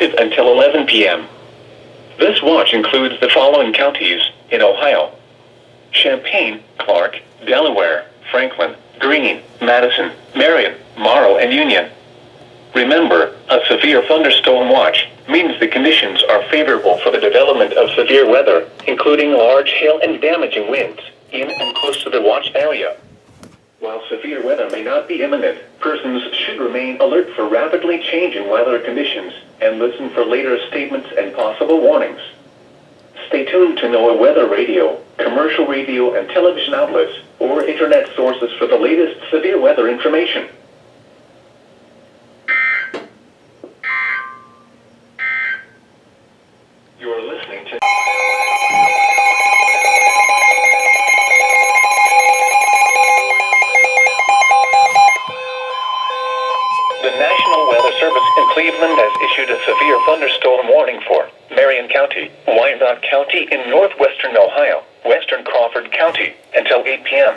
effective until 11 p.m. This watch includes the following counties in Ohio: Champaign, Clark, Delaware, Franklin, Greene, Madison, Marion, Morrow, and Union. Remember, a severe thunderstorm watch means the conditions are favorable for the development of severe weather, including large hail and damaging winds, in and close to the watch area. While severe weather may not be imminent, persons should remain alert for rapidly changing weather conditions and listen for later statements and possible warnings. Stay tuned to NOAA weather radio, commercial radio and television outlets, or internet sources for the latest severe weather information. You're listening to The National Weather Service in Cleveland has issued a severe thunderstorm warning for Marion County, Wyandotte County in northwestern Ohio, western Crawford County, until 8 p.m.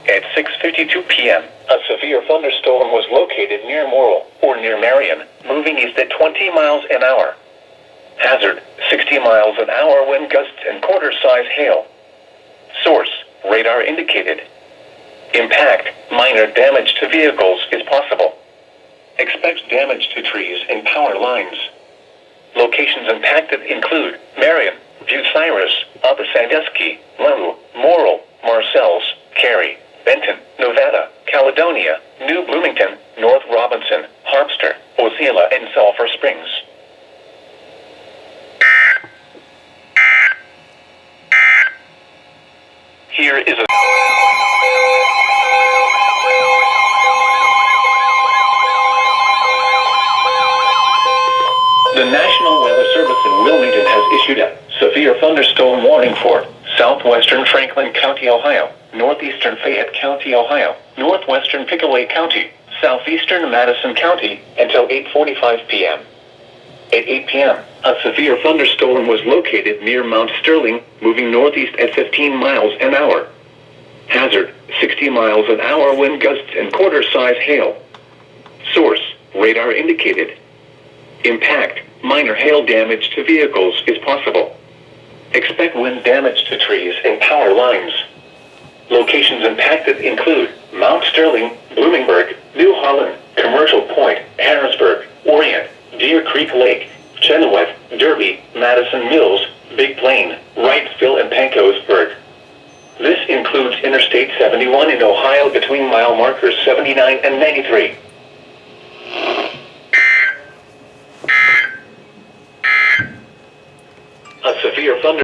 At 6:52 p.m., a severe thunderstorm was located near Morrill, or near Marion, moving east at 20 miles an hour. Hazard, 60 miles an hour wind gusts and quarter-size hail. Source, radar indicated. Impact, minor damage to vehicles is possible. Expect damage to trees and power lines. Locations impacted include Marion, Bucyrus, Upper Sandusky, Lowell, Morrill, Marcells, Cary, Benton, Nevada, Caledonia, New Bloomington, North Robinson, Harpster, Osceola, and Sulphur Springs. Here is a The National Weather Service in Wilmington has issued a severe thunderstorm warning for southwestern Franklin County, Ohio, northeastern Fayette County, Ohio, northwestern Pickaway County, southeastern Madison County, until 8:45 p.m. At 8 p.m., a severe thunderstorm was located near Mount Sterling, moving northeast at 15 miles an hour. Hazard, 60 miles an hour wind gusts and quarter-size hail. Source, radar indicated. Impact, minor hail damage to vehicles is possible. Expect wind damage to trees and power lines. Locations impacted include Mount Sterling, Bloomingburg, New Holland, Commercial Point, Harrisburg, Orient, Deer Creek Lake, Chenoweth, Derby, Madison Mills, Big Plain, Wrightsville, and Pancosburg. This includes Interstate 71 in Ohio between mile markers 79 and 93. A severe thunder.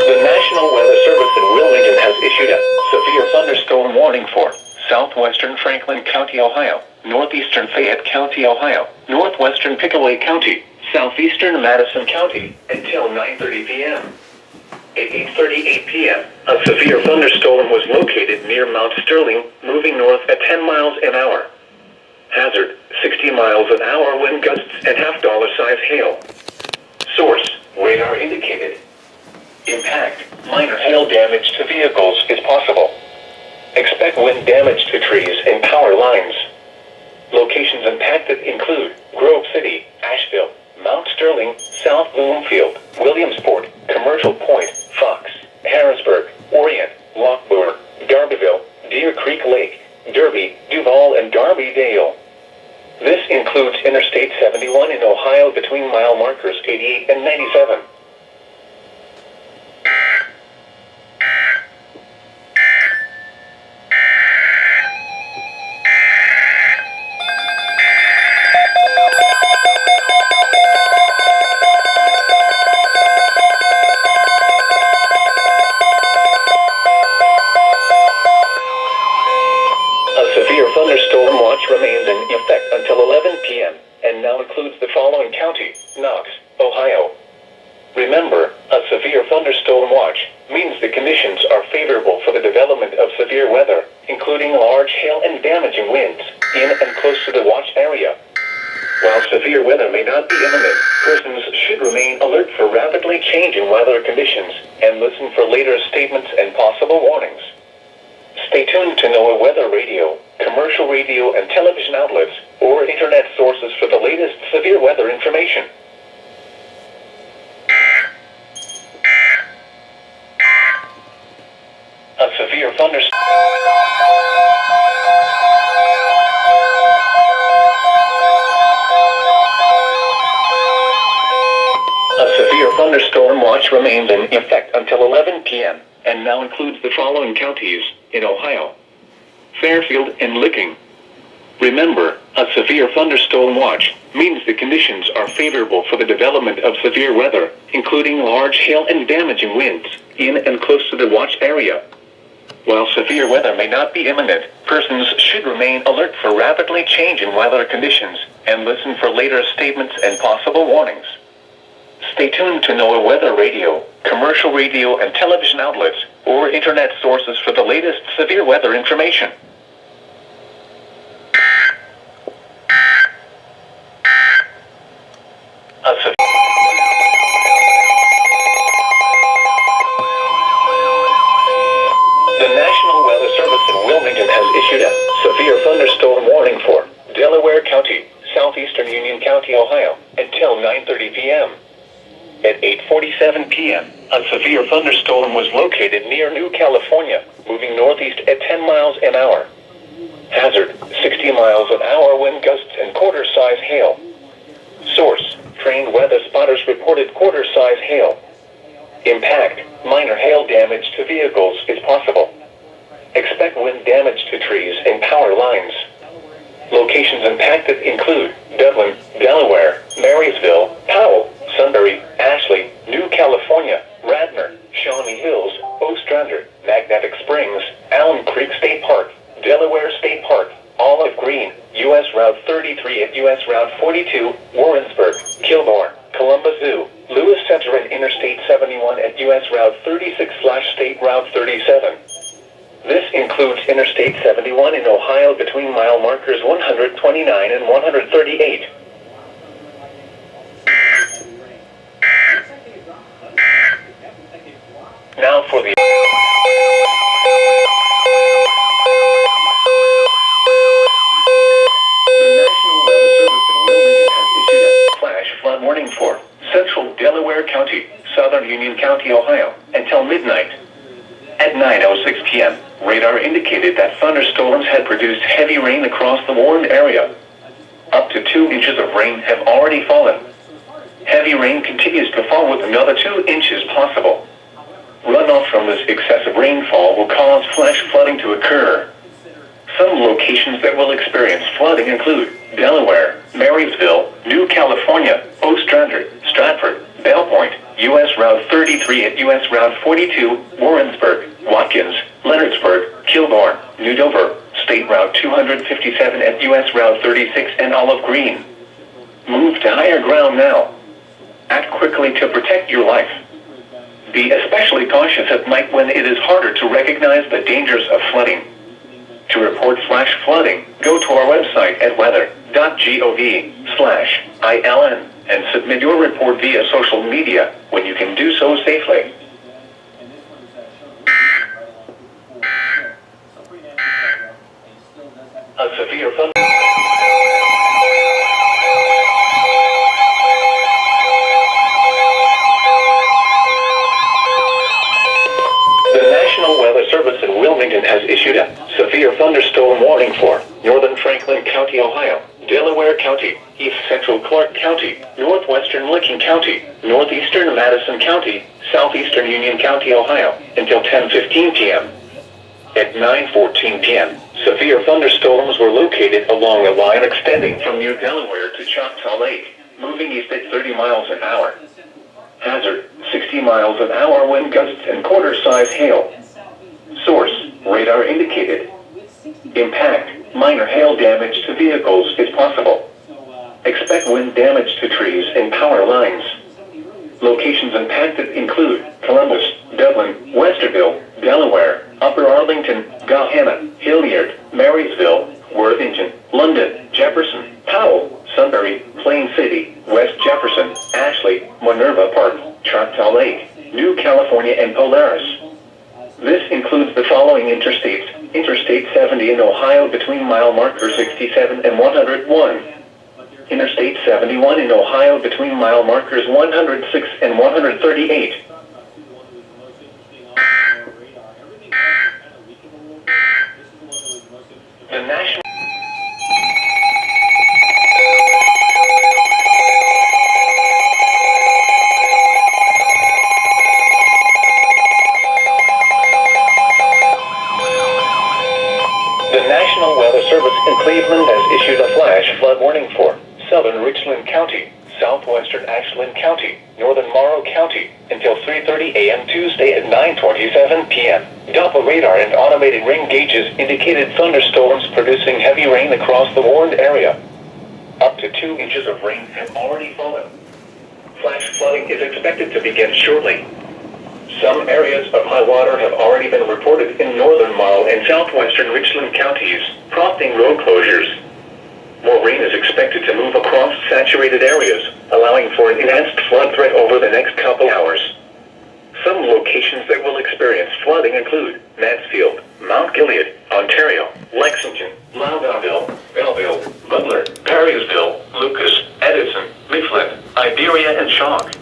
The National Weather Service in Wilmington has issued a severe thunderstorm warning for southwestern Franklin County, Ohio, northeastern Fayette County, Ohio, northwestern Pickaway County, southeastern Madison County, until 9:30 p.m. At 8:38 p.m., a severe thunderstorm was located near Mount Sterling, moving north at 10 miles an hour. Hazard, 60 miles an hour wind gusts and half-dollar-size hail. Source, radar indicated. Impact, minor hail damage to vehicles is possible. Expect wind damage to trees and power lines. Locations impacted include Grove City, Asheville, Mount Sterling, South Bloomfield, Williamsport, Commercial Point, Fox, Harrisburg, Orient, Lockbourne, Darbyville, Deer Creek Lake, Derby, Duval, and Darby Dale. This includes Interstate 71 in Ohio between mile markers 88 and 97. Thunderstorm watch remains in effect until 11 p.m. and now includes the following county: Knox, Ohio. Remember, a severe thunderstorm watch means the conditions are favorable for the development of severe weather, including large hail and damaging winds, in and close to the watch area. While severe weather may not be imminent, persons should remain alert for rapidly changing weather conditions and listen for later statements and possible warnings. Stay tuned to NOAA weather radio, commercial radio and television outlets, or internet sources for the latest severe weather information. A severe thunderstorm. A severe thunderstorm watch remains in effect until 11 p.m. and now includes the following counties in Ohio: Fairfield and Licking. Remember, a severe thunderstorm watch means the conditions are favorable for the development of severe weather, including large hail and damaging winds, in and close to the watch area. While severe weather may not be imminent, persons should remain alert for rapidly changing weather conditions and listen for later statements and possible warnings. Stay tuned to NOAA weather radio, commercial radio and television outlets, or internet sources for the latest severe weather information. The National Weather Service in Wilmington has issued a severe thunderstorm warning for Delaware County, southeastern Union County, Ohio, until 9:30 p.m. At 8:47 p.m., a severe thunderstorm was located near New California, moving northeast at 10 miles an hour. Hazard, 60 miles an hour wind gusts and quarter-size hail. Source, trained weather spotters reported quarter-size hail. Impact, minor hail damage to vehicles is possible. Expect wind damage to trees and power lines. Locations impacted include Dublin, Delaware, Marysville, Powell, Sunbury, Ashley, New California, Radnor, Shawnee Hills, Ostrander, Magnetic Springs, Alum Creek State Park, Delaware State Park, Olive Green, U.S. Route 33 and U.S. Route 42, Warrensburg, Kilbourne, Columbus Zoo, Lewis Center and Interstate 71 and U.S. Route 36/State Route 37. This includes Interstate 71 in Ohio between mile markers 129 and 138. Now for the National Weather Service in Wilmington has issued a flash flood warning for Central Delaware County, Southern Union County, Ohio, until midnight. At 9:06 p.m., radar indicated that thunderstorms had produced heavy rain across the warned area. Up to 2 inches of rain have already fallen. Heavy rain continues to fall with another 2 inches possible. Runoff from this excessive rainfall will cause flash flooding to occur. Some locations that will experience flooding include Delaware, Marysville, New California, Ostrander, Stratford, Belle Point, U.S. Route 33 and U.S. Route 42, Warrensburg, Watkins, Leonardsburg, Kilbourne, New Dover, State Route 257 and U.S. Route 36 and Olive Green. Move to higher ground now. Act quickly to protect your life. Be especially cautious at night when it is harder to recognize the dangers of flooding. To report flash flooding, go to our website at weather.gov/ILN and submit your report via social media when you can do so safely. A severe The National Weather Service in Wilmington has issued a severe thunderstorm warning for northern Franklin County, Ohio, Delaware County, East Central Clark County, northwestern Licking County, northeastern Madison County, southeastern Union County, Ohio, until 10:15 p.m. At 9:14 p.m., severe thunderstorms were located along a line extending from near Delaware to Choctaw Lake, moving east at 30 miles an hour. Hazard, 60 miles an hour wind gusts and quarter-size hail. Source, radar indicated. Impact, minor hail damage to vehicles is possible. Expect wind damage to trees and power lines. Locations impacted include Columbus, Dublin, Westerville, Delaware, Upper Arlington, Gahanna, Hilliard, Marysville, Worthington, London, Jefferson, Powell, Sunbury, Plain City, West Jefferson, Ashley, Minerva Park, Choctaw Lake, New California and Polaris. This includes the following interstates: Interstate 70 in Ohio between mile marker 67 and 101. Interstate 71 in Ohio between mile markers 106 and 138. The national Weather Service in Cleveland has issued a flash flood warning for southern Richland County, southwestern Ashland County, northern Morrow County, until 3:30 a.m. Tuesday at 9:27 p.m. Doppler radar and automated rain gauges indicated thunderstorms producing heavy rain across the warned area. Up to 2 inches of rain have already fallen. Flash flooding is expected to begin shortly. Some areas of high water have already been reported in northern Morrow and southwestern Richland counties, prompting road closures. More rain is expected to move across saturated areas, allowing for an enhanced flood threat over the next couple hours. Some locations that will experience flooding include Mansfield, Mount Gilead, Ontario, Lexington, Loudonville, Belleville, Butler, Perrysville, Lucas, Edison, Mifflin, Iberia, and Chalk.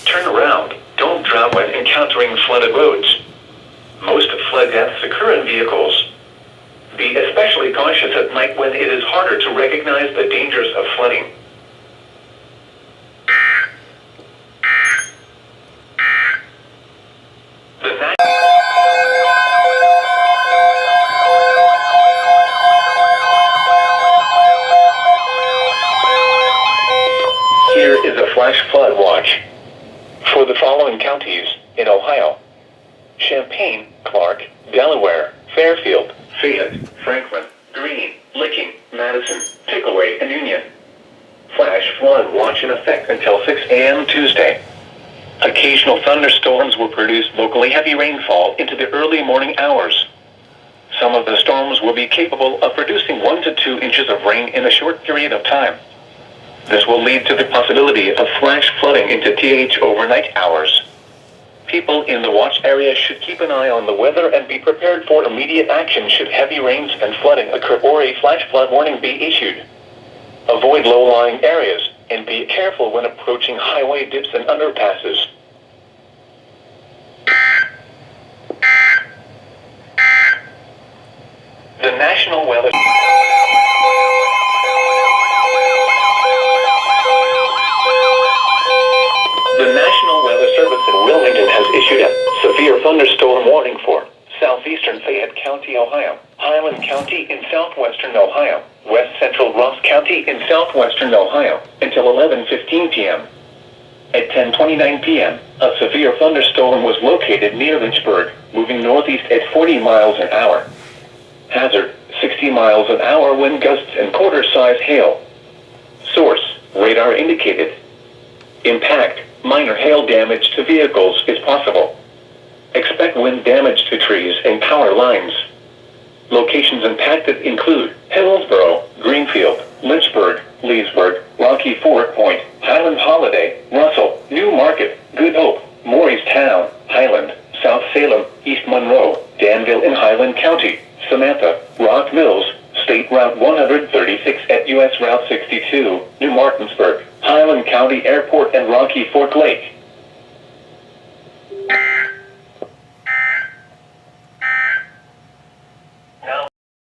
Turn around. Don't drown when encountering flooded roads. Most flood deaths occur in vehicles. Be especially cautious at night when it is harder to recognize the dangers of flooding. Here is a flash flood watch for the following counties in Ohio: Champaign, Clark, Delaware, Fairfield, Fayette, Franklin, Greene, Licking, Madison, Pickaway, and Union. Flash flood watch in effect until 6 a.m. Tuesday. Occasional thunderstorms will produce locally heavy rainfall into the early morning hours. Some of the storms will be capable of producing 1 to 2 inches of rain in a short period of time. This will lead to the possibility of flash flooding into TH overnight hours. People in the watch area should keep an eye on the weather and be prepared for immediate action should heavy rains and flooding occur or a flash flood warning be issued. Avoid low-lying areas and be careful when approaching highway dips and underpasses. The National Weather Service in Wilmington has issued a severe thunderstorm warning for southeastern Fayette County, Ohio, Highland County in southwestern Ohio, west central Ross County in southwestern Ohio, until 11:15 p.m. At 10:29 p.m., a severe thunderstorm was located near Lynchburg, moving northeast at 40 miles an hour. Hazard, 60 miles an hour wind gusts and quarter-size hail. Source, radar indicated. Impact, minor hail damage to vehicles is possible. Expect wind damage to trees and power lines. Locations impacted include Hillsborough, Greenfield, Lynchburg, Leesburg, Rocky Fort Point, Highland Holiday, Russell, New Market, Good Hope, Morristown, Highland, South Salem, East Monroe, Danville in Highland County, Samantha, Rock Mills, State Route 136 at US Route 62, New Martinsburg, Highland County Airport and Rocky Fork Lake.